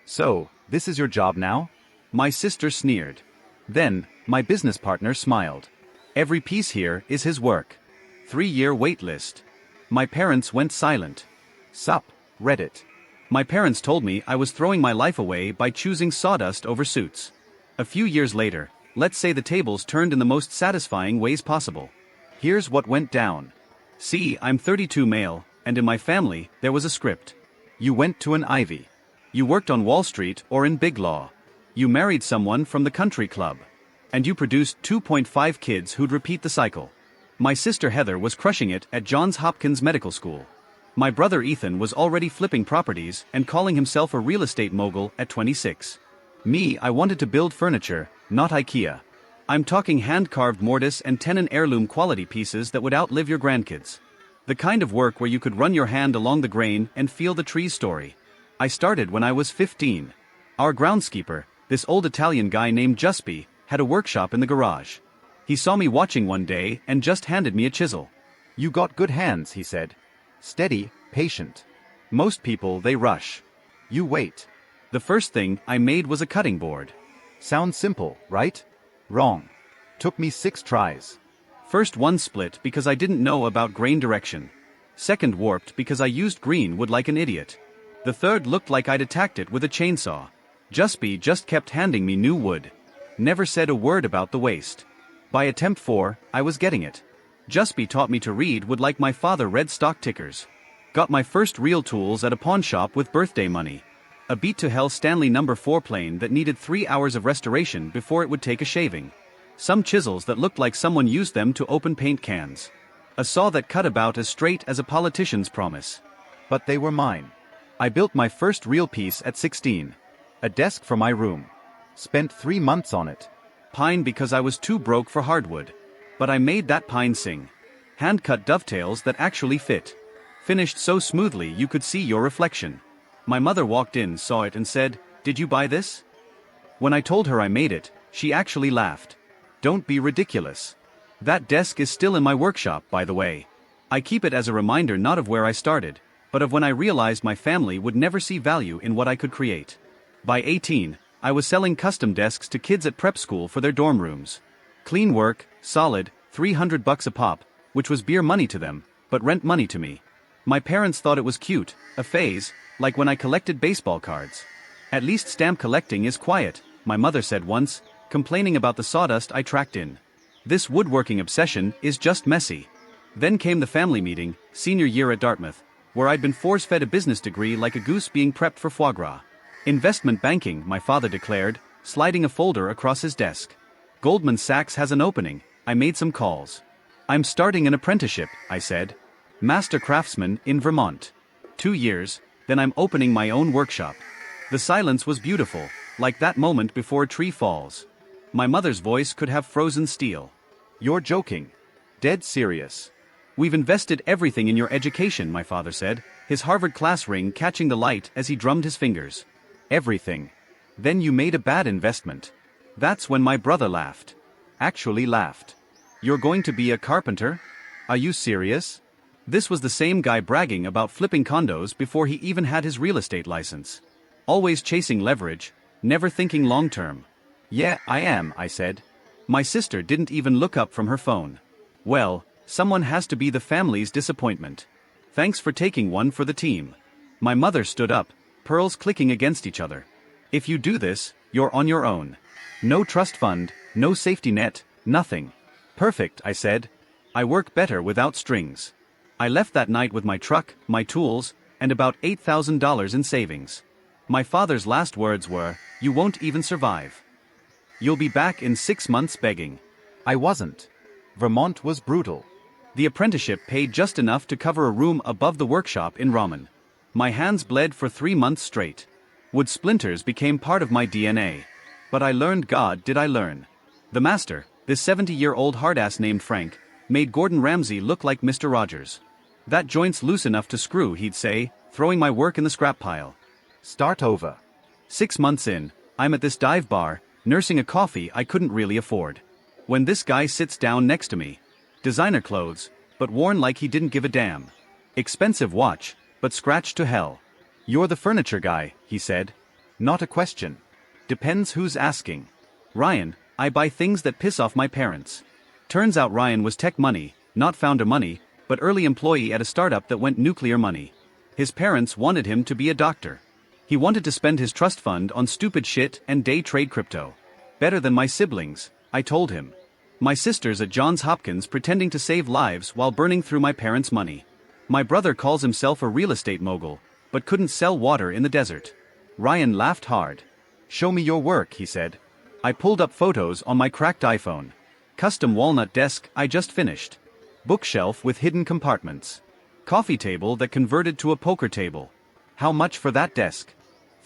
So, this is your job now? My sister sneered. Then, my business partner smiled. Every piece here is his work. 3-year wait list. My parents went silent. Sup, Reddit. My parents told me I was throwing my life away by choosing sawdust over suits. A few years later, let's say the tables turned in the most satisfying ways possible. Here's what went down. See, I'm 32 male, and in my family, there was a script. You went to an Ivy. You worked on Wall Street or in big law. You married someone from the country club. And you produced 2.5 kids who'd repeat the cycle. My sister Heather was crushing it at Johns Hopkins Medical School. My brother Ethan was already flipping properties and calling himself a real estate mogul at 26. Me, I wanted to build furniture, not IKEA. I'm talking hand-carved mortise and tenon heirloom quality pieces that would outlive your grandkids. The kind of work where you could run your hand along the grain and feel the tree's story. I started when I was 15. Our groundskeeper, this old Italian guy named Giuseppe, had a workshop in the garage. He saw me watching one day and just handed me a chisel. You got good hands, he said. Steady, patient. Most people, they rush. You wait. The first thing I made was a cutting board. Sounds simple, right? Wrong. Took me 6 tries. First one split because I didn't know about grain direction. Second warped because I used green wood like an idiot. The third looked like I'd attacked it with a chainsaw. Giuseppe just kept handing me new wood. Never said a word about the waste. By attempt 4, I was getting it. Giuseppe taught me to read wood like my father read stock tickers. Got my first real tools at a pawn shop with birthday money. A beat to hell Stanley No. 4 plane that needed 3 hours of restoration before it would take a shaving. Some chisels that looked like someone used them to open paint cans. A saw that cut about as straight as a politician's promise. But they were mine. I built my first real piece at 16. A desk for my room. Spent 3 months on it. Pine because I was too broke for hardwood. But I made that pine sing. Hand-cut dovetails that actually fit. Finished so smoothly you could see your reflection. My mother walked in, saw it and said, "Did you buy this?" When I told her I made it, she actually laughed. Don't be ridiculous. That desk is still in my workshop, by the way. I keep it as a reminder not of where I started, but of when I realized my family would never see value in what I could create. By 18, I was selling custom desks to kids at prep school for their dorm rooms. Clean work, solid, $300 a pop, which was beer money to them, but rent money to me. My parents thought it was cute, a phase, like when I collected baseball cards. At least stamp collecting is quiet, my mother said once, complaining about the sawdust I tracked in. This woodworking obsession is just messy. Then came the family meeting, senior year at Dartmouth, where I'd been force-fed a business degree like a goose being prepped for foie gras. Investment banking, my father declared, sliding a folder across his desk. Goldman Sachs has an opening, I made some calls. I'm starting an apprenticeship, I said. Master craftsman in Vermont. 2 years, then I'm opening my own workshop. The silence was beautiful, like that moment before a tree falls. My mother's voice could have frozen steel. You're joking. Dead serious. We've invested everything in your education, my father said, his Harvard class ring catching the light as he drummed his fingers. Everything. Then you made a bad investment. That's when my brother laughed. Actually laughed. You're going to be a carpenter? Are you serious? This was the same guy bragging about flipping condos before he even had his real estate license. Always chasing leverage, never thinking long-term. Yeah, I am, I said. My sister didn't even look up from her phone. Well, someone has to be the family's disappointment. Thanks for taking one for the team. My mother stood up, pearls clicking against each other. If you do this, you're on your own. No trust fund, no safety net, nothing. Perfect, I said. I work better without strings. I left that night with my truck, my tools, and about $8,000 in savings. My father's last words were, "You won't even survive. You'll be back in 6 months begging." I wasn't. Vermont was brutal. The apprenticeship paid just enough to cover a room above the workshop in ramen. My hands bled for 3 months straight. Wood splinters became part of my DNA. But I learned, God did I learn. The master, this 70-year-old hardass named Frank, made Gordon Ramsay look like Mr. Rogers. That joint's loose enough to screw, he'd say, throwing my work in the scrap pile. Start over. 6 months in, I'm at this dive bar, nursing a coffee I couldn't really afford. When this guy sits down next to me. Designer clothes, but worn like he didn't give a damn. Expensive watch, but scratched to hell. You're the furniture guy, he said. Not a question. Depends who's asking. Ryan, I buy things that piss off my parents. Turns out Ryan was tech money, not founder money, but early employee at a startup that went nuclear money. His parents wanted him to be a doctor. He wanted to spend his trust fund on stupid shit and day trade crypto. Better than my siblings, I told him. My sister's at Johns Hopkins pretending to save lives while burning through my parents' money. My brother calls himself a real estate mogul, but couldn't sell water in the desert. Ryan laughed hard. Show me your work, he said. I pulled up photos on my cracked iPhone. Custom walnut desk I just finished. Bookshelf with hidden compartments. Coffee table that converted to a poker table. How much for that desk?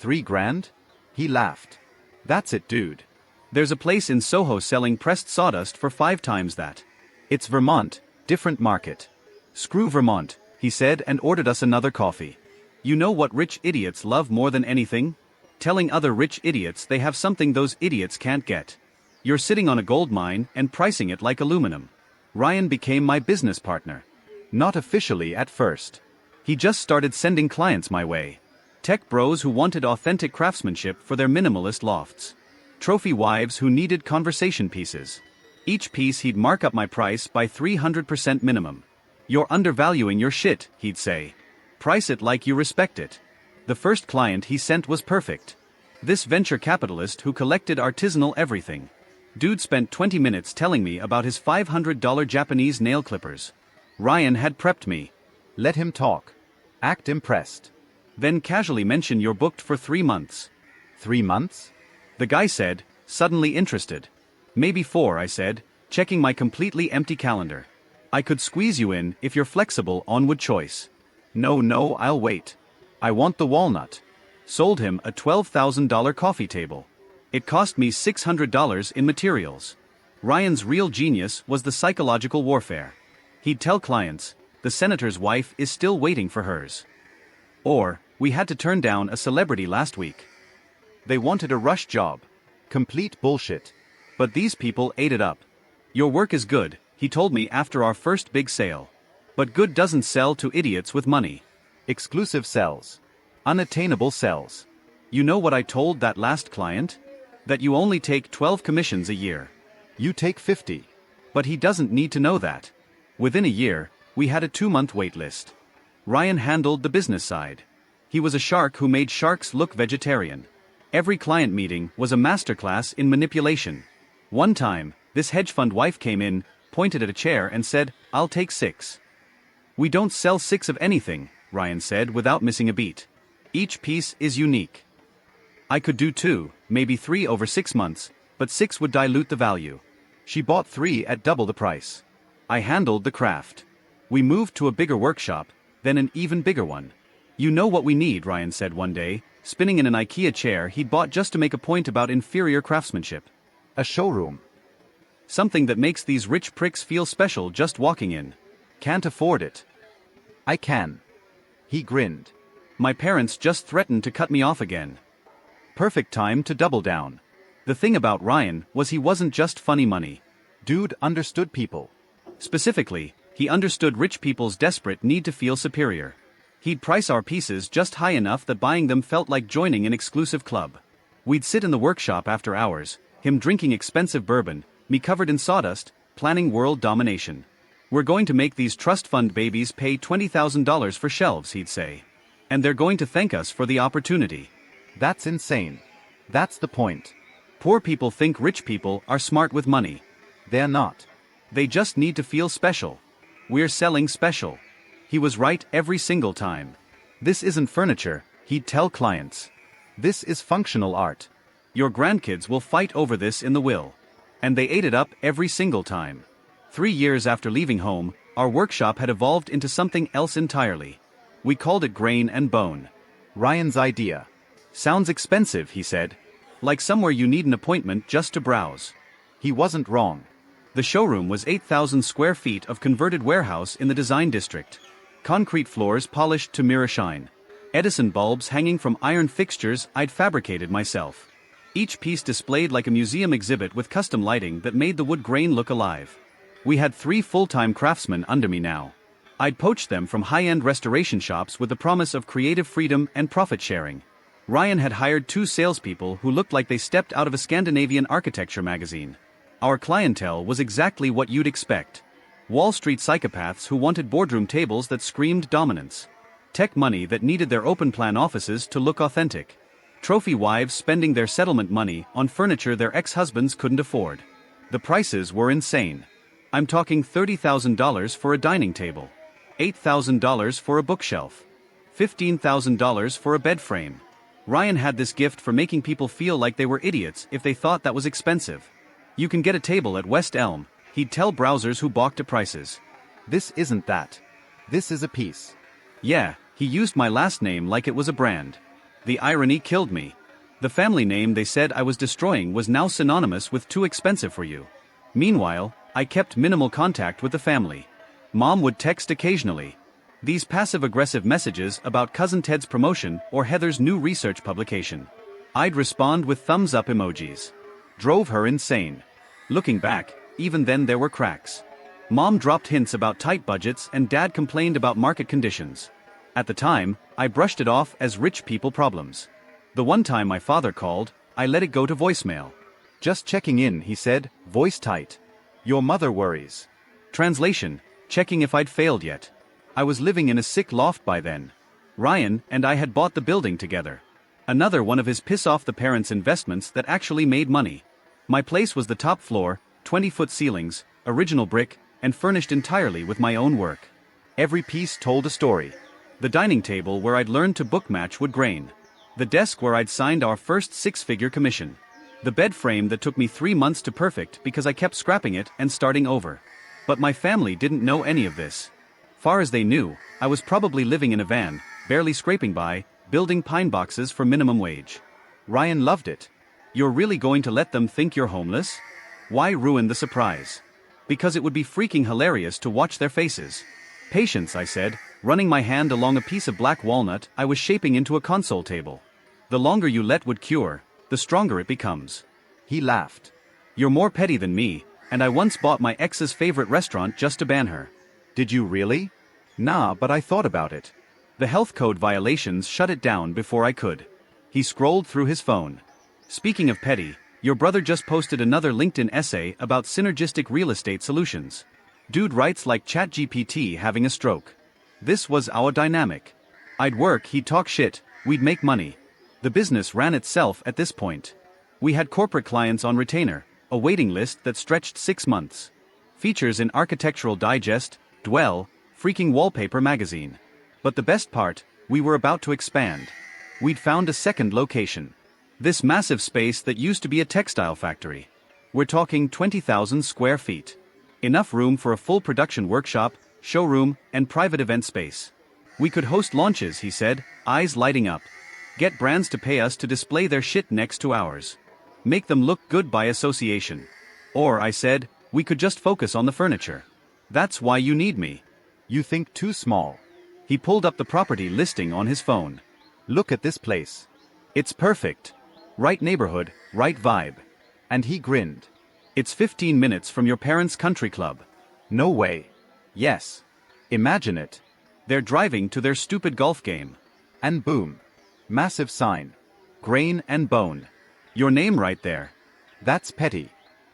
$3,000? He laughed. That's it, dude. There's a place in Soho selling pressed sawdust for 5 times that. It's Vermont, different market. Screw Vermont, he said and ordered us another coffee. You know what rich idiots love more than anything? Telling other rich idiots they have something those idiots can't get. You're sitting on a gold mine and pricing it like aluminum. Ryan became my business partner. Not officially at first. He just started sending clients my way. Tech bros who wanted authentic craftsmanship for their minimalist lofts. Trophy wives who needed conversation pieces. Each piece he'd mark up my price by 300% minimum. You're undervaluing your shit, he'd say. Price it like you respect it. The first client he sent was perfect. This venture capitalist who collected artisanal everything. Dude spent 20 minutes telling me about his $500 Japanese nail clippers. Ryan had prepped me. Let him talk. Act impressed. Then casually mention you're booked for 3 months. 3 months? The guy said, suddenly interested. Maybe 4, I said, checking my completely empty calendar. I could squeeze you in if you're flexible onward choice. No, I'll wait. I want the walnut. Sold him a $12,000 coffee table. It cost me $600 in materials. Ryan's real genius was the psychological warfare. He'd tell clients, the senator's wife is still waiting for hers. Or, we had to turn down a celebrity last week. They wanted a rush job. Complete bullshit. But these people ate it up. Your work is good, he told me after our first big sale. But good doesn't sell to idiots with money. Exclusive sells. Unattainable sells. You know what I told that last client? That you only take 12 commissions a year. You take 50. But he doesn't need to know that. Within a year, we had a 2-month wait list. Ryan handled the business side. He was a shark who made sharks look vegetarian. Every client meeting was a masterclass in manipulation. One time, this hedge fund wife came in, pointed at a chair and said, I'll take 6. We don't sell 6 of anything, Ryan said without missing a beat. Each piece is unique. I could do 2, maybe 3 over 6 months, but 6 would dilute the value. She bought 3 at double the price. I handled the craft. We moved to a bigger workshop, then an even bigger one. You know what we need, Ryan said one day, spinning in an IKEA chair he'd bought just to make a point about inferior craftsmanship. A showroom. Something that makes these rich pricks feel special just walking in. Can't afford it. I can. He grinned. My parents just threatened to cut me off again. Perfect time to double down. The thing about Ryan was he wasn't just funny money. Dude understood people. Specifically, he understood rich people's desperate need to feel superior. He'd price our pieces just high enough that buying them felt like joining an exclusive club. We'd sit in the workshop after hours, him drinking expensive bourbon, me covered in sawdust, planning world domination. We're going to make these trust fund babies pay $20,000 for shelves, he'd say. And they're going to thank us for the opportunity. That's insane. That's the point. Poor people think rich people are smart with money. They're not. They just need to feel special. We're selling special. He was right every single time. This isn't furniture, he'd tell clients. This is functional art. Your grandkids will fight over this in the will. And they ate it up every single time. 3 years after leaving home, our workshop had evolved into something else entirely. We called it Grain and Bone. Ryan's idea. Sounds expensive, he said. Like somewhere you need an appointment just to browse. He wasn't wrong. The showroom was 8,000 square feet of converted warehouse in the design district. Concrete floors polished to mirror shine. Edison bulbs hanging from iron fixtures I'd fabricated myself. Each piece displayed like a museum exhibit with custom lighting that made the wood grain look alive. We had 3 full-time craftsmen under me now. I'd poached them from high-end restoration shops with the promise of creative freedom and profit sharing. Ryan had hired 2 salespeople who looked like they stepped out of a Scandinavian architecture magazine. Our clientele was exactly what you'd expect. Wall Street psychopaths who wanted boardroom tables that screamed dominance. Tech money that needed their open-plan offices to look authentic. Trophy wives spending their settlement money on furniture their ex-husbands couldn't afford. The prices were insane. I'm talking $30,000 for a dining table, $8,000 for a bookshelf, $15,000 for a bed frame. Ryan had this gift for making people feel like they were idiots if they thought that was expensive. You can get a table at West Elm, he'd tell browsers who balked at prices. This isn't that. This is a piece. Yeah, he used my last name like it was a brand. The irony killed me. The family name they said I was destroying was now synonymous with too expensive for you. Meanwhile, I kept minimal contact with the family. Mom would text occasionally. These passive-aggressive messages about Cousin Ted's promotion or Heather's new research publication. I'd respond with thumbs-up emojis. Drove her insane. Looking back, even then there were cracks. Mom dropped hints about tight budgets and Dad complained about market conditions. At the time, I brushed it off as rich people problems. The one time my father called, I let it go to voicemail. Just checking in, he said, voice tight. Your mother worries. Translation, checking if I'd failed yet. I was living in a sick loft by then. Ryan and I had bought the building together. Another one of his piss-off-the-parents investments that actually made money. My place was the top floor, 20-foot ceilings, original brick, and furnished entirely with my own work. Every piece told a story. The dining table where I'd learned to bookmatch wood grain. The desk where I'd signed our first 6-figure commission. The bed frame that took me 3 months to perfect because I kept scrapping it and starting over. But my family didn't know any of this. Far as they knew, I was probably living in a van, barely scraping by, building pine boxes for minimum wage. Ryan loved it. You're really going to let them think you're homeless? Why ruin the surprise? Because it would be freaking hilarious to watch their faces. Patience, I said, running my hand along a piece of black walnut I was shaping into a console table. The longer you let wood cure, the stronger it becomes. He laughed. You're more petty than me, and I once bought my ex's favorite restaurant just to ban her. Did you really? Nah, but I thought about it. The health code violations shut it down before I could. He scrolled through his phone. Speaking of petty, your brother just posted another LinkedIn essay about synergistic real estate solutions. Dude writes like ChatGPT having a stroke. This was our dynamic. I'd work, he'd talk shit, we'd make money. The business ran itself at this point. We had corporate clients on retainer, a waiting list that stretched 6 months. Features in Architectural Digest, Dwell, freaking Wallpaper magazine. But the best part, we were about to expand. We'd found a second location. This massive space that used to be a textile factory. We're talking 20,000 square feet. Enough room for a full production workshop, showroom, and private event space. We could host launches, he said, eyes lighting up. Get brands to pay us to display their shit next to ours. Make them look good by association. Or, I said, we could just focus on the furniture. That's why you need me. You think too small. He pulled up the property listing on his phone. Look at this place. It's perfect. Right neighborhood, right vibe. And he grinned. It's 15 minutes from your parents' country club. No way. Yes. Imagine it. They're driving to their stupid golf game. And boom. Massive sign. Grain and bone. Your name right there. That's petty.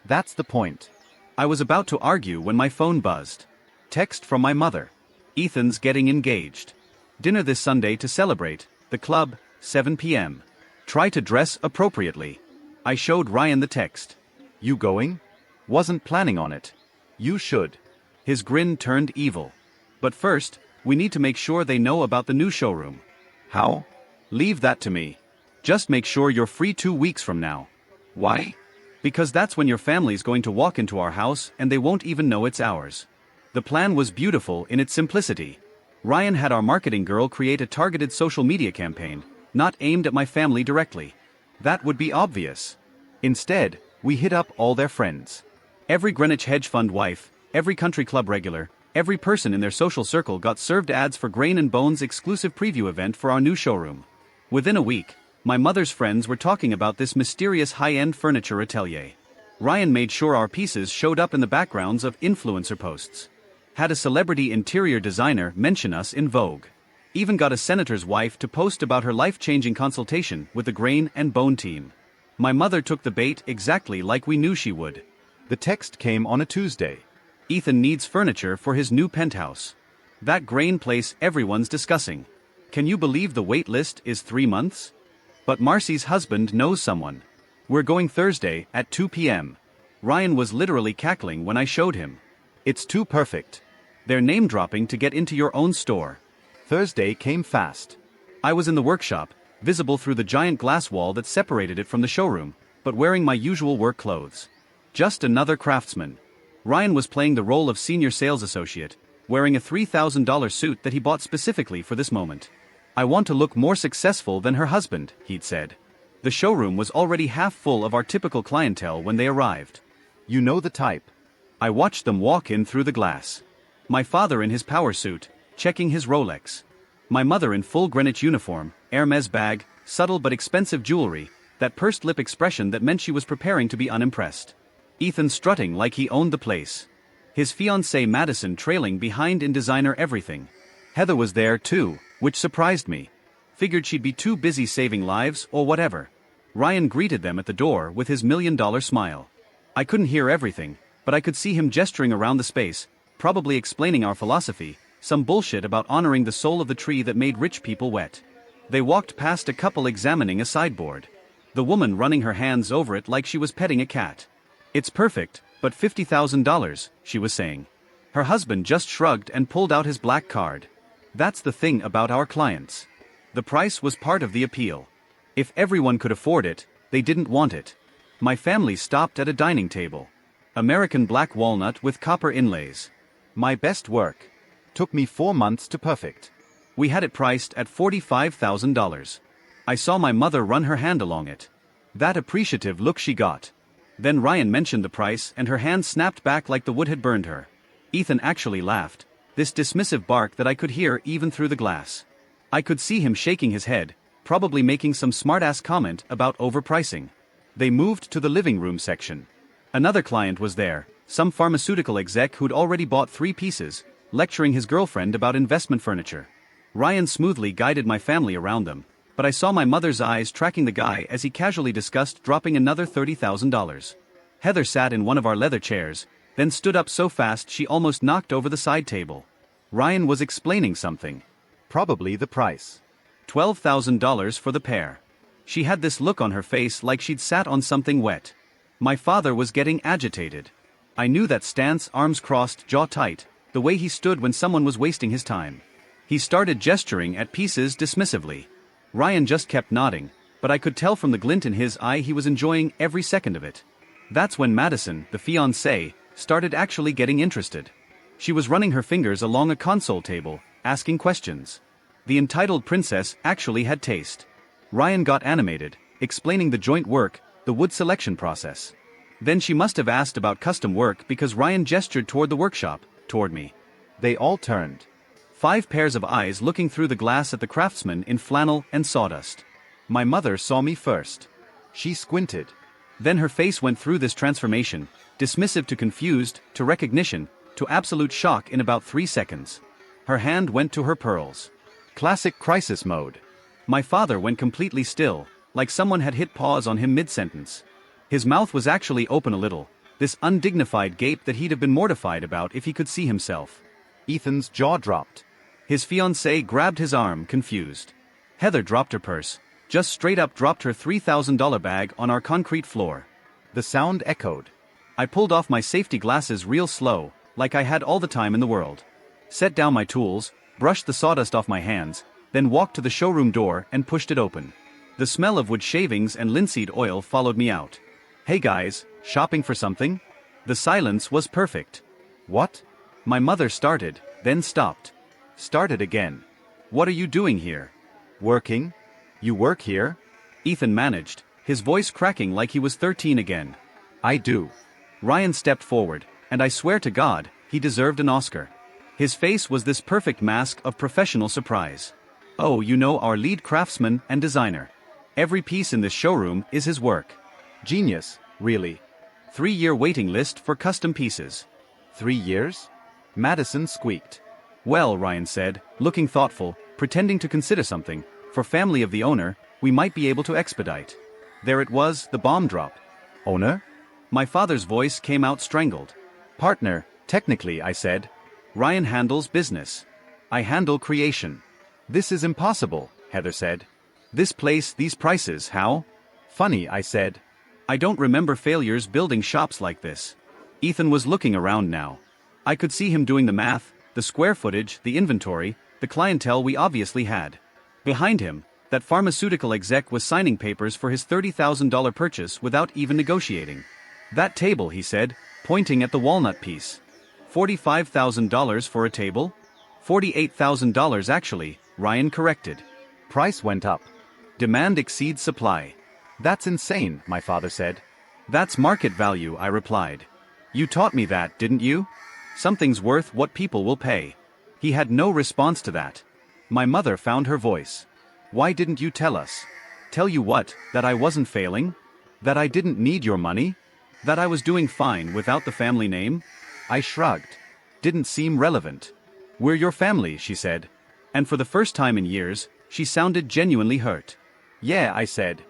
That's the point. I was about to argue when my phone buzzed. Text from my mother. Ethan's getting engaged. Dinner this Sunday to celebrate. The club, 7 p.m. Try to dress appropriately. I showed Ryan the text. You going? Wasn't planning on it. You should. His grin turned evil. But first, we need to make sure they know about the new showroom. How? Leave that to me. Just make sure you're free 2 weeks from now. Why? Because that's when your family's going to walk into our house and they won't even know it's ours. The plan was beautiful in its simplicity. Ryan had our marketing girl create a targeted social media campaign, not aimed at my family directly. That would be obvious. Instead, we hit up all their friends. Every Greenwich hedge fund wife, every country club regular, every person in their social circle got served ads for Grain and Bone's exclusive preview event for our new showroom. Within a week, my mother's friends were talking about this mysterious high-end furniture atelier. Ryan made sure our pieces showed up in the backgrounds of influencer posts. Had a celebrity interior designer mention us in Vogue. Even got a senator's wife to post about her life-changing consultation with the Grain and Bone team. My mother took the bait exactly like we knew she would. The text came on a Tuesday. Ethan needs furniture for his new penthouse. That grain place everyone's discussing. Can you believe the wait list is 3 months? But Marcy's husband knows someone. We're going Thursday at 2 p.m. Ryan was literally cackling when I showed him. It's too perfect. They're name-dropping to get into your own store. Thursday came fast. I was in the workshop, visible through the giant glass wall that separated it from the showroom, but wearing my usual work clothes. Just another craftsman. Ryan was playing the role of senior sales associate, wearing a $3,000 suit that he bought specifically for this moment. I want to look more successful than her husband, he'd said. The showroom was already half full of our typical clientele when they arrived. You know the type. I watched them walk in through the glass. My father in his power suit, checking his Rolex. My mother in full Greenwich uniform, Hermes bag, subtle but expensive jewelry, that pursed lip expression that meant she was preparing to be unimpressed. Ethan strutting like he owned the place. His fiancée Madison trailing behind in designer everything. Heather was there too, which surprised me. Figured she'd be too busy saving lives or whatever. Ryan greeted them at the door with his $1 million smile. I couldn't hear everything, but I could see him gesturing around the space, probably explaining our philosophy, some bullshit about honoring the soul of the tree that made rich people wet. They walked past a couple examining a sideboard. The woman running her hands over it like she was petting a cat. It's perfect, but $50,000, she was saying. Her husband just shrugged and pulled out his black card. That's the thing about our clients. The price was part of the appeal. If everyone could afford it, they didn't want it. My family stopped at a dining table. American black walnut with copper inlays. My best work. Took me 4 months to perfect. We had it priced at $45,000. I saw my mother run her hand along it. That appreciative look she got. Then Ryan mentioned the price and her hand snapped back like the wood had burned her. Ethan actually laughed, this dismissive bark that I could hear even through the glass. I could see him shaking his head, probably making some smart-ass comment about overpricing. They moved to the living room section. Another client was there, some pharmaceutical exec who'd already bought 3 pieces, lecturing his girlfriend about investment furniture. Ryan smoothly guided my family around them, but I saw my mother's eyes tracking the guy as he casually discussed dropping another $30,000. Heather sat in one of our leather chairs, then stood up so fast she almost knocked over the side table. Ryan was explaining something. Probably the price. $12,000 for the pair. She had this look on her face like she'd sat on something wet. My father was getting agitated. I knew that stance, arms crossed, jaw tight, the way he stood when someone was wasting his time. He started gesturing at pieces dismissively. Ryan just kept nodding, but I could tell from the glint in his eye he was enjoying every second of it. That's when Madison, the fiancée, started actually getting interested. She was running her fingers along a console table, asking questions. The entitled princess actually had taste. Ryan got animated, explaining the joint work, the wood selection process. Then she must have asked about custom work because Ryan gestured toward the workshop, toward me. They all turned. 5 pairs of eyes looking through the glass at the craftsman in flannel and sawdust. My mother saw me first. She squinted. Then her face went through this transformation, dismissive to confused, to recognition, to absolute shock in about 3 seconds. Her hand went to her pearls. Classic crisis mode. My father went completely still, like someone had hit pause on him mid-sentence. His mouth was actually open a little, this undignified gape that he'd have been mortified about if he could see himself. Ethan's jaw dropped. His fiancée grabbed his arm, confused. Heather dropped her purse, just straight up dropped her $3,000 bag on our concrete floor. The sound echoed. I pulled off my safety glasses real slow, like I had all the time in the world. Set down my tools, brushed the sawdust off my hands, then walked to the showroom door and pushed it open. The smell of wood shavings and linseed oil followed me out. Hey guys, shopping for something? The silence was perfect. What? My mother started, then stopped. Started again. What are you doing here? Working? You work here? Ethan managed, his voice cracking like he was 13 again. I do. Ryan stepped forward, and I swear to God, he deserved an Oscar. His face was this perfect mask of professional surprise. Oh, you know our lead craftsman and designer. Every piece in this showroom is his work. Genius, really. 3-year waiting list for custom pieces. 3 years? Madison squeaked. Well, Ryan said, looking thoughtful, pretending to consider something. For family of the owner, we might be able to expedite. There it was, the bomb drop. Owner? My father's voice came out strangled. Partner, technically, I said. Ryan handles business. I handle creation. This is impossible, Heather said. This place, these prices, how? Funny, I said. I don't remember failures building shops like this. Ethan was looking around now. I could see him doing the math, the square footage, the inventory, the clientele we obviously had. Behind him, that pharmaceutical exec was signing papers for his $30,000 purchase without even negotiating. That table, he said, pointing at the walnut piece. $45,000 for a table? $48,000 actually, Ryan corrected. Price went up. Demand exceeds supply. That's insane, my father said. That's market value, I replied. You taught me that, didn't you? Something's worth what people will pay. He had no response to that. My mother found her voice. Why didn't you tell us? Tell you what, that I wasn't failing? That I didn't need your money? That I was doing fine without the family name? I shrugged. Didn't seem relevant. We're your family, she said. And for the first time in years, she sounded genuinely hurt. Yeah, I said.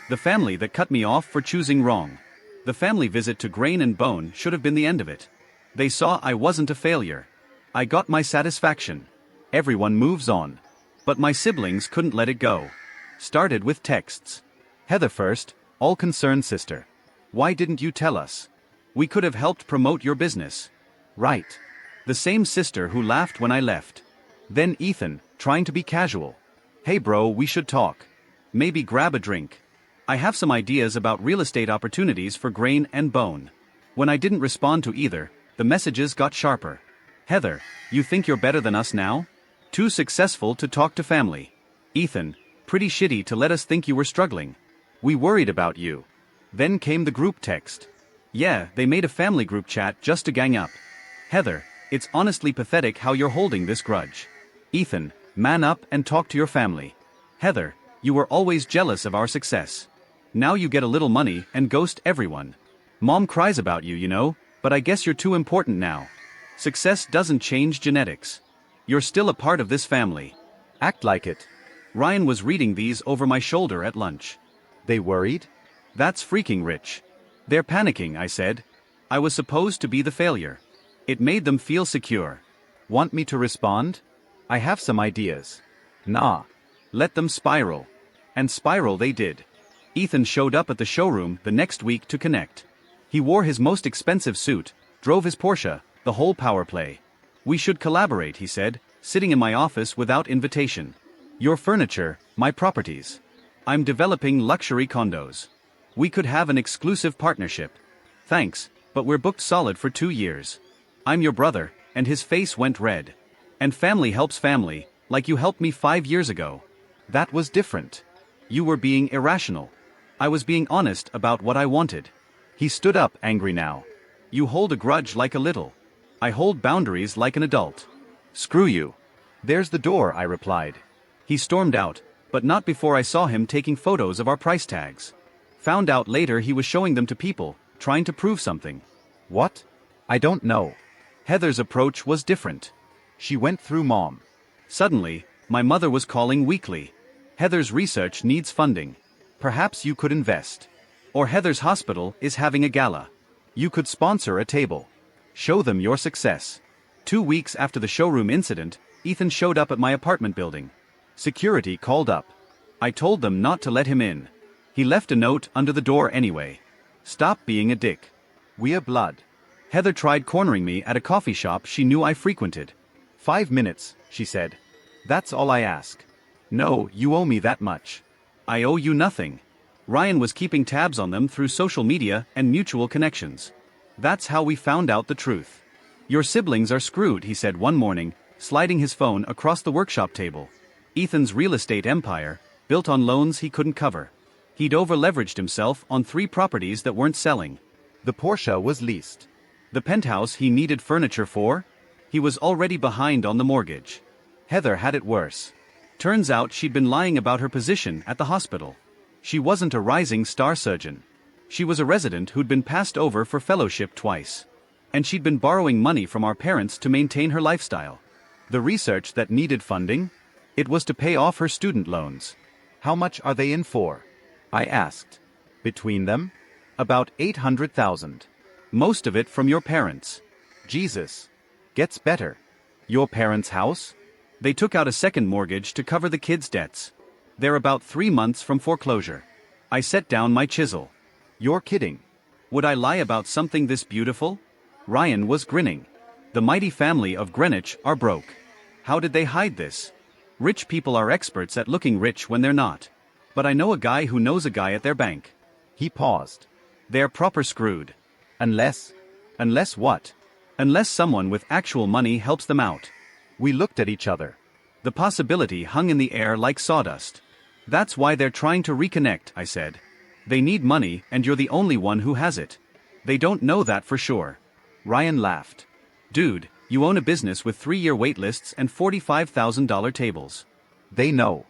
The family that cut me off for choosing wrong. The family visit to Grain and Bone should have been the end of it. They saw I wasn't a failure. I got my satisfaction. Everyone moves on. But my siblings couldn't let it go. Started with texts. Heather first, all concerned sister. Why didn't you tell us? We could have helped promote your business. Right. The same sister who laughed when I left. Then Ethan, trying to be casual. Hey bro, we should talk. Maybe grab a drink. I have some ideas about real estate opportunities for Grain and Bone. When I didn't respond to either, the messages got sharper. Heather, you think you're better than us now? Too successful to talk to family. Ethan, pretty shitty to let us think you were struggling. We worried about you. Then came the group text. Yeah, they made a family group chat just to gang up. Heather, it's honestly pathetic how you're holding this grudge. Ethan, man up and talk to your family. Heather, you were always jealous of our success. Now you get a little money and ghost everyone. Mom cries about you, you know, but I guess you're too important now. Success doesn't change genetics. You're still a part of this family. Act like it. Ryan was reading these over my shoulder at lunch. They worried? That's freaking rich. They're panicking, I said. I was supposed to be the failure. It made them feel secure. Want me to respond? I have some ideas. Nah. Let them spiral. And spiral they did. Ethan showed up at the showroom the next week to connect. He wore his most expensive suit, drove his Porsche, the whole power play. We should collaborate, he said, sitting in my office without invitation. Your furniture, my properties. I'm developing luxury condos. We could have an exclusive partnership. Thanks, but we're booked solid for 2 years. I'm your brother, and his face went red. And family helps family, like you helped me 5 years ago. That was different. You were being irrational. I was being honest about what I wanted. He stood up, angry now. You hold a grudge like a little. I hold boundaries like an adult. Screw you. There's the door, I replied. He stormed out, but not before I saw him taking photos of our price tags. Found out later he was showing them to people, trying to prove something. What? I don't know. Heather's approach was different. She went through Mom. Suddenly, my mother was calling weekly. Heather's research needs funding. Perhaps you could invest. Or Heather's hospital is having a gala. You could sponsor a table. Show them your success. 2 weeks after the showroom incident, Ethan showed up at my apartment building. Security called up. I told them not to let him in. He left a note under the door anyway. Stop being a dick. We're blood. Heather tried cornering me at a coffee shop she knew I frequented. 5 minutes, she said. That's all I ask. No, you owe me that much. I owe you nothing. Ryan was keeping tabs on them through social media and mutual connections. That's how we found out the truth. Your siblings are screwed, he said one morning, sliding his phone across the workshop table. Ethan's real estate empire, built on loans he couldn't cover. He'd over-leveraged himself on 3 properties that weren't selling. The Porsche was leased. The penthouse he needed furniture for? He was already behind on the mortgage. Heather had it worse. Turns out she'd been lying about her position at the hospital. She wasn't a rising star surgeon. She was a resident who'd been passed over for fellowship twice. And she'd been borrowing money from our parents to maintain her lifestyle. The research that needed funding? It was to pay off her student loans. How much are they in for? I asked. Between them? About 800,000. Most of it from your parents. Jesus. Gets better. Your parents' house? They took out a second mortgage to cover the kids' debts. They're about 3 months from foreclosure. I set down my chisel. You're kidding. Would I lie about something this beautiful? Ryan was grinning. The mighty family of Greenwich are broke. How did they hide this? Rich people are experts at looking rich when they're not. But I know a guy who knows a guy at their bank. He paused. They're proper screwed. Unless what? Unless someone with actual money helps them out. We looked at each other. The possibility hung in the air like sawdust. That's why they're trying to reconnect, I said. They need money and you're the only one who has it. They don't know that for sure. Ryan laughed. Dude, you own a business with 3-year wait lists and $45,000 tables. They know.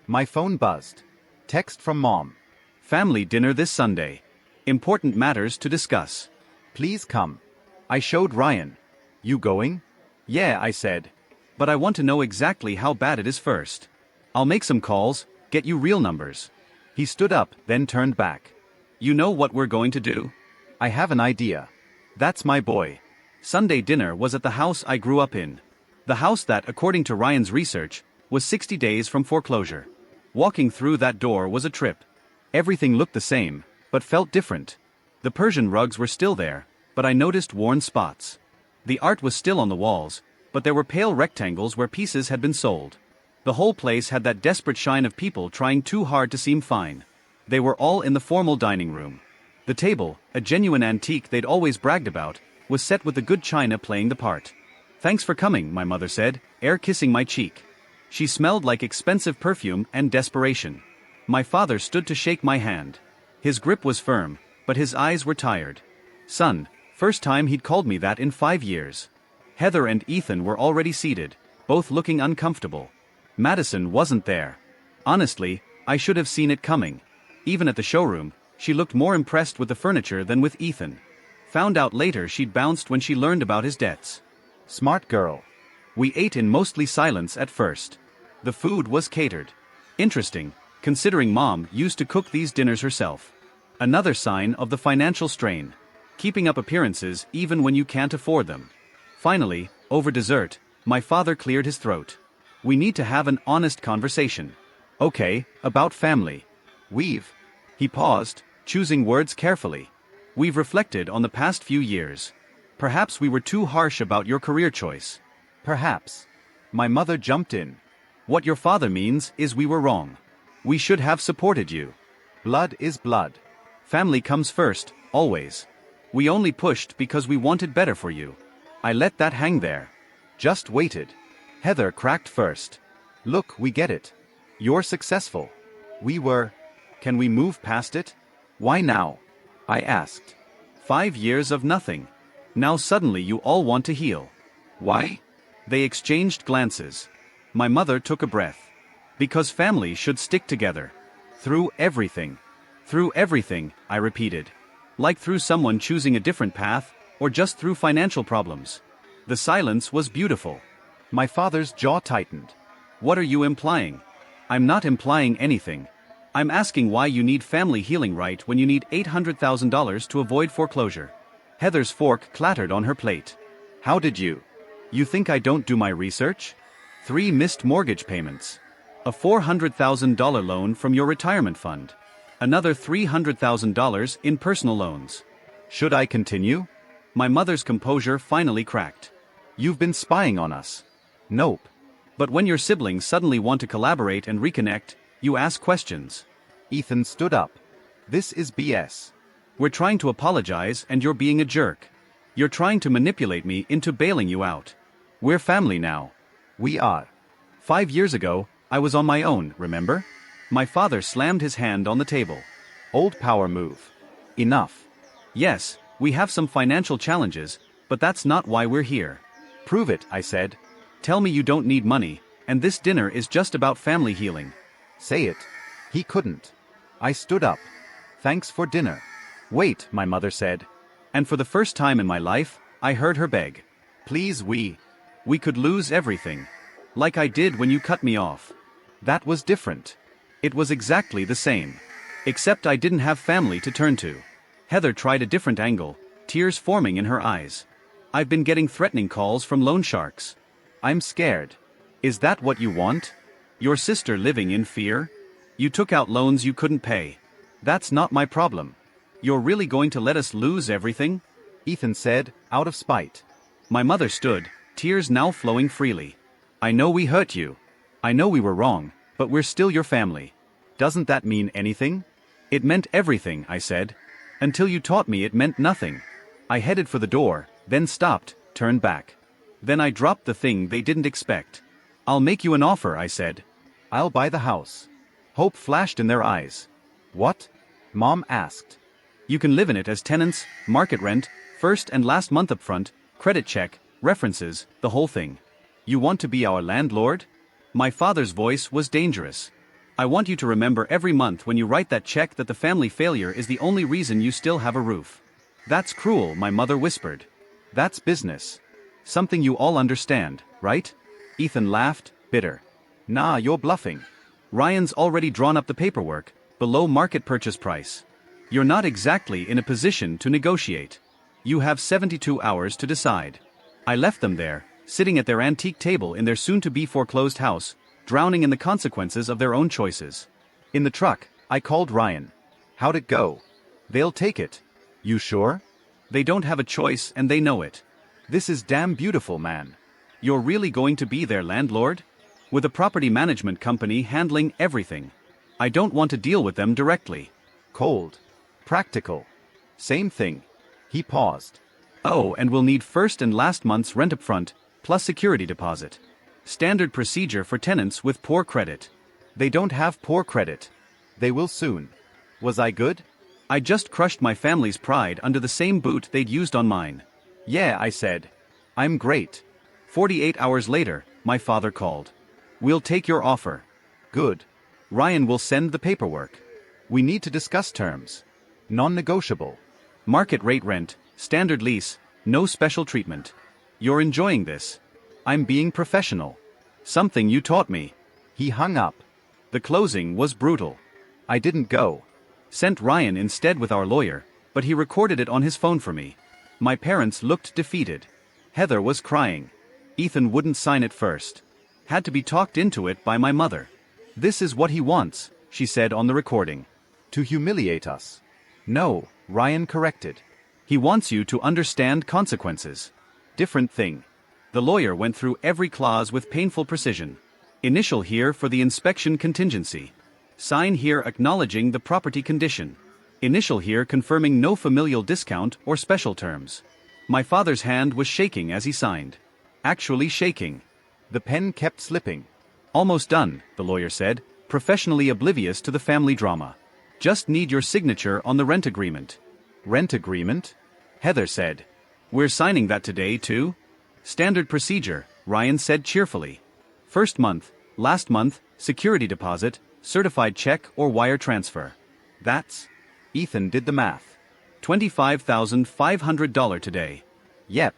My phone buzzed. Text from Mom. Family dinner this Sunday. Important matters to discuss. Please come. I showed Ryan. You going? Yeah, I said. But I want to know exactly how bad it is first. I'll make some calls, get you real numbers. He stood up, then turned back. You know what we're going to do? I have an idea. That's my boy. Sunday dinner was at the house I grew up in. The house that, according to Ryan's research, was 60 days from foreclosure. Walking through that door was a trip. Everything looked the same, but felt different. The Persian rugs were still there, but I noticed worn spots. The art was still on the walls, but there were pale rectangles where pieces had been sold. The whole place had that desperate shine of people trying too hard to seem fine. They were all in the formal dining room. The table, a genuine antique they'd always bragged about, was set with the good china playing the part. Thanks for coming, my mother said, air kissing my cheek. She smelled like expensive perfume and desperation. My father stood to shake my hand. His grip was firm, but his eyes were tired. Son, first time he'd called me that in 5 years. Heather and Ethan were already seated, both looking uncomfortable. Madison wasn't there. Honestly, I should have seen it coming. Even at the showroom, she looked more impressed with the furniture than with Ethan. Found out later she'd bounced when she learned about his debts. Smart girl. We ate in mostly silence at first. The food was catered. Interesting, considering Mom used to cook these dinners herself. Another sign of the financial strain. Keeping up appearances even when you can't afford them. Finally, over dessert, my father cleared his throat. We need to have an honest conversation. Okay, about family. He paused, choosing words carefully. We've reflected on the past few years. Perhaps we were too harsh about your career choice. Perhaps. My mother jumped in. What your father means is we were wrong. We should have supported you. Blood is blood. Family comes first, always. We only pushed because we wanted better for you. I let that hang there. Just waited. Heather cracked first. Look, we get it. You're successful. We were. Can we move past it? Why now? I asked. 5 years of nothing. Now suddenly you all want to heal. Why? They exchanged glances. My mother took a breath. Because family should stick together. Through everything. Through everything, I repeated. Like through someone choosing a different path, or just through financial problems. The silence was beautiful. My father's jaw tightened. What are you implying? I'm not implying anything. I'm asking why you need family healing right when you need $800,000 to avoid foreclosure. Heather's fork clattered on her plate. How did you? You think I don't do my research? 3 missed mortgage payments. A $400,000 loan from your retirement fund. Another $300,000 in personal loans. Should I continue? My mother's composure finally cracked. You've been spying on us. Nope. But when your siblings suddenly want to collaborate and reconnect, you ask questions. Ethan stood up. This is BS. We're trying to apologize and you're being a jerk. You're trying to manipulate me into bailing you out. We're family now. We are. 5 years ago, I was on my own, remember? My father slammed his hand on the table. Old power move. Enough. Yes, we have some financial challenges, but that's not why we're here. Prove it, I said. Tell me you don't need money, and this dinner is just about family healing. Say it. He couldn't. I stood up. Thanks for dinner. Wait, my mother said. And for the first time in my life, I heard her beg. Please, we could lose everything. Like I did when you cut me off. That was different. It was exactly the same. Except I didn't have family to turn to. Heather tried a different angle, tears forming in her eyes. I've been getting threatening calls from loan sharks. I'm scared. Is that what you want? Your sister living in fear? You took out loans you couldn't pay. That's not my problem. You're really going to let us lose everything? Ethan said, out of spite. My mother stood, tears now flowing freely. I know we hurt you. I know we were wrong, but we're still your family. Doesn't that mean anything? It meant everything, I said. Until you taught me it meant nothing. I headed for the door, then stopped, turned back. Then I dropped the thing they didn't expect. I'll make you an offer, I said. I'll buy the house. Hope flashed in their eyes. What? Mom asked. You can live in it as tenants, market rent, first and last month upfront, credit check, references, the whole thing. You want to be our landlord? My father's voice was dangerous. I want you to remember every month when you write that check that the family failure is the only reason you still have a roof. That's cruel, my mother whispered. That's business. Something you all understand, right? Ethan laughed, bitter. Nah, you're bluffing. Ryan's already drawn up the paperwork, below market purchase price. You're not exactly in a position to negotiate. You have 72 hours to decide. I left them there, sitting at their antique table in their soon-to-be foreclosed house, drowning in the consequences of their own choices. In the truck, I called Ryan. How'd it go? They'll take it. You sure? They don't have a choice and they know it. This is damn beautiful, man. You're really going to be their landlord? With a property management company handling everything. I don't want to deal with them directly. Cold. Practical. Same thing. He paused. Oh, and we'll need first and last month's rent up front, plus security deposit. Standard procedure for tenants with poor credit. They don't have poor credit. They will soon. Was I good? I just crushed my family's pride under the same boot they'd used on mine. Yeah, I said. I'm great. 48 hours later, my father called. We'll take your offer. Good. Ryan will send the paperwork. We need to discuss terms. Non-negotiable. Market rate rent, standard lease, no special treatment. You're enjoying this. I'm being professional. Something you taught me. He hung up. The closing was brutal. I didn't go. Sent Ryan instead with our lawyer, but he recorded it on his phone for me. My parents looked defeated. Heather was crying. Ethan wouldn't sign it first. Had to be talked into it by my mother. This is what he wants, she said on the recording. To humiliate us. No, Ryan corrected. He wants you to understand consequences. Different thing. The lawyer went through every clause with painful precision. Initial here for the inspection contingency. Sign here acknowledging the property condition. Initial here confirming no familial discount or special terms. My father's hand was shaking as he signed. Actually shaking. The pen kept slipping. Almost done, the lawyer said, professionally oblivious to the family drama. Just need your signature on the rent agreement. Rent agreement? Heather said. We're signing that today, too? Standard procedure, Ryan said cheerfully. First month, last month, security deposit, certified check or wire transfer. That's... Ethan did the math. $25,500 today. Yep.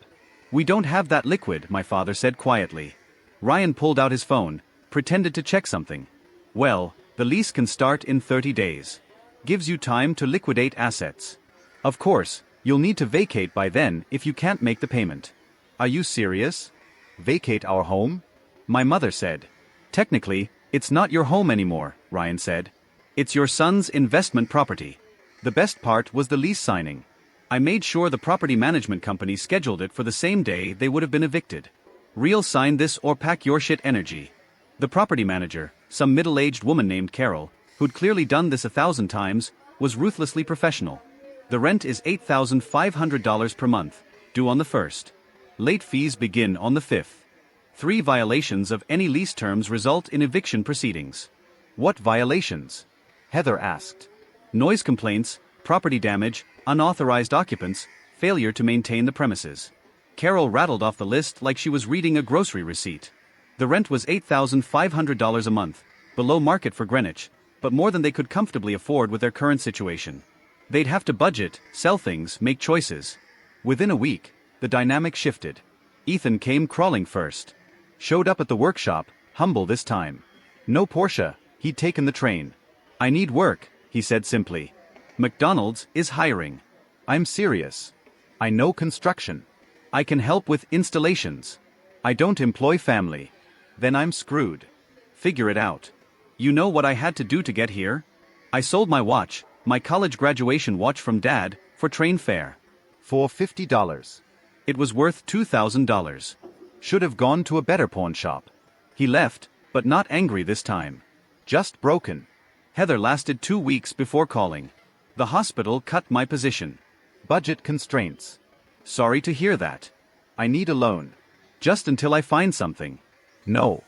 We don't have that liquid, my father said quietly. Ryan pulled out his phone, pretended to check something. Well, the lease can start in 30 days. Gives you time to liquidate assets. Of course, you'll need to vacate by then if you can't make the payment. Are you serious? Vacate our home? My mother said. Technically, it's not your home anymore, Ryan said. It's your son's investment property. The best part was the lease signing. I made sure the property management company scheduled it for the same day they would have been evicted. Real sign this or pack your shit energy. The property manager, some middle-aged woman named Carol, who'd clearly done this 1,000 times, was ruthlessly professional. The rent is $8,500 per month, due on the 1st. Late fees begin on the 5th. 3 violations of any lease terms result in eviction proceedings. What violations? Heather asked. Noise complaints, property damage, unauthorized occupants, failure to maintain the premises. Carol rattled off the list like she was reading a grocery receipt. The rent was $8,500 a month, below market for Greenwich, but more than they could comfortably afford with their current situation. They'd have to budget, sell things, make choices. Within a week, the dynamic shifted. Ethan came crawling first. Showed up at the workshop, humble this time. No Porsche, he'd taken the train. I need work, he said simply. McDonald's is hiring. I'm serious. I know construction. I can help with installations. I don't employ family. Then I'm screwed. Figure it out. You know what I had to do to get here? I sold my watch, my college graduation watch from Dad, for train fare. For $50. It was worth $2,000. Should have gone to a better pawn shop. He left, but not angry this time. Just broken. Heather lasted 2 weeks before calling. The hospital cut my position. Budget constraints. Sorry to hear that. I need a loan. Just until I find something. No.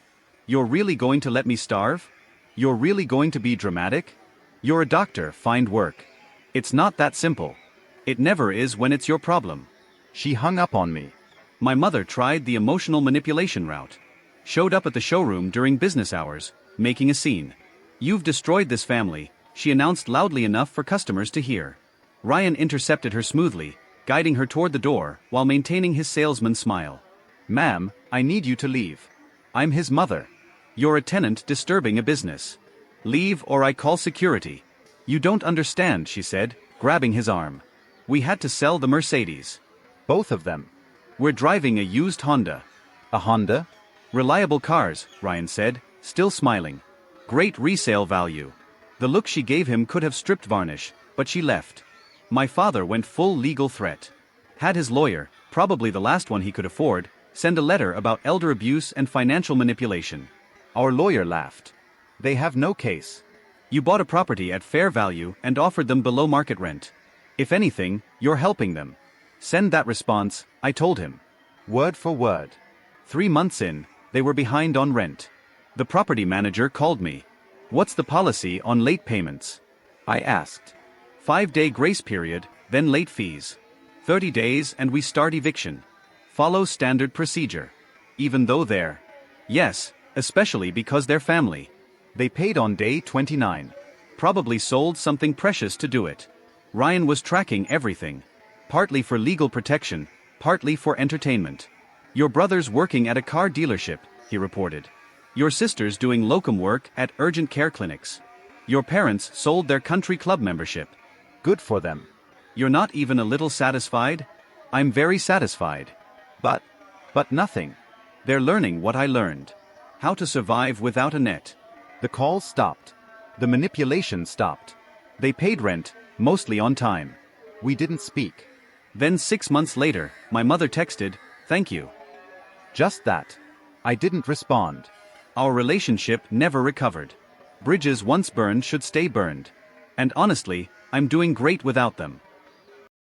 You're really going to let me starve? You're really going to be dramatic? You're a doctor, find work. It's not that simple. It never is when it's your problem. She hung up on me. My mother tried the emotional manipulation route. Showed up at the showroom during business hours, making a scene. You've destroyed this family, she announced loudly enough for customers to hear. Ryan intercepted her smoothly, guiding her toward the door while maintaining his salesman smile. Ma'am, I need you to leave. I'm his mother. You're a tenant disturbing a business. Leave or I call security. You don't understand, she said, grabbing his arm. We had to sell the Mercedes. Both of them. We're driving a used Honda. A Honda? Reliable cars, Ryan said, still smiling. Great resale value. The look she gave him could have stripped varnish, but she left. My father went full legal threat. Had his lawyer, probably the last one he could afford, send a letter about elder abuse and financial manipulation. Our lawyer laughed. They have no case. You bought a property at fair value and offered them below market rent. If anything, you're helping them. Send that response, I told him. Word for word. 3 months in, they were behind on rent. The property manager called me. What's the policy on late payments? I asked. 5-day grace period, then late fees. 30 days and we start eviction. Follow standard procedure. Even though they're... Yes, especially because they're family. They paid on day 29. Probably sold something precious to do it. Ryan was tracking everything. Partly for legal protection, partly for entertainment. Your brother's working at a car dealership, he reported. Your sister's doing locum work at urgent care clinics. Your parents sold their country club membership. Good for them. You're not even a little satisfied? I'm very satisfied. But nothing. They're learning what I learned. How to survive without a net. The calls stopped. The manipulation stopped. They paid rent, mostly on time. We didn't speak. Then 6 months later, my mother texted, "Thank you." Just that. I didn't respond. Our relationship never recovered. Bridges once burned should stay burned. And honestly, I'm doing great without them.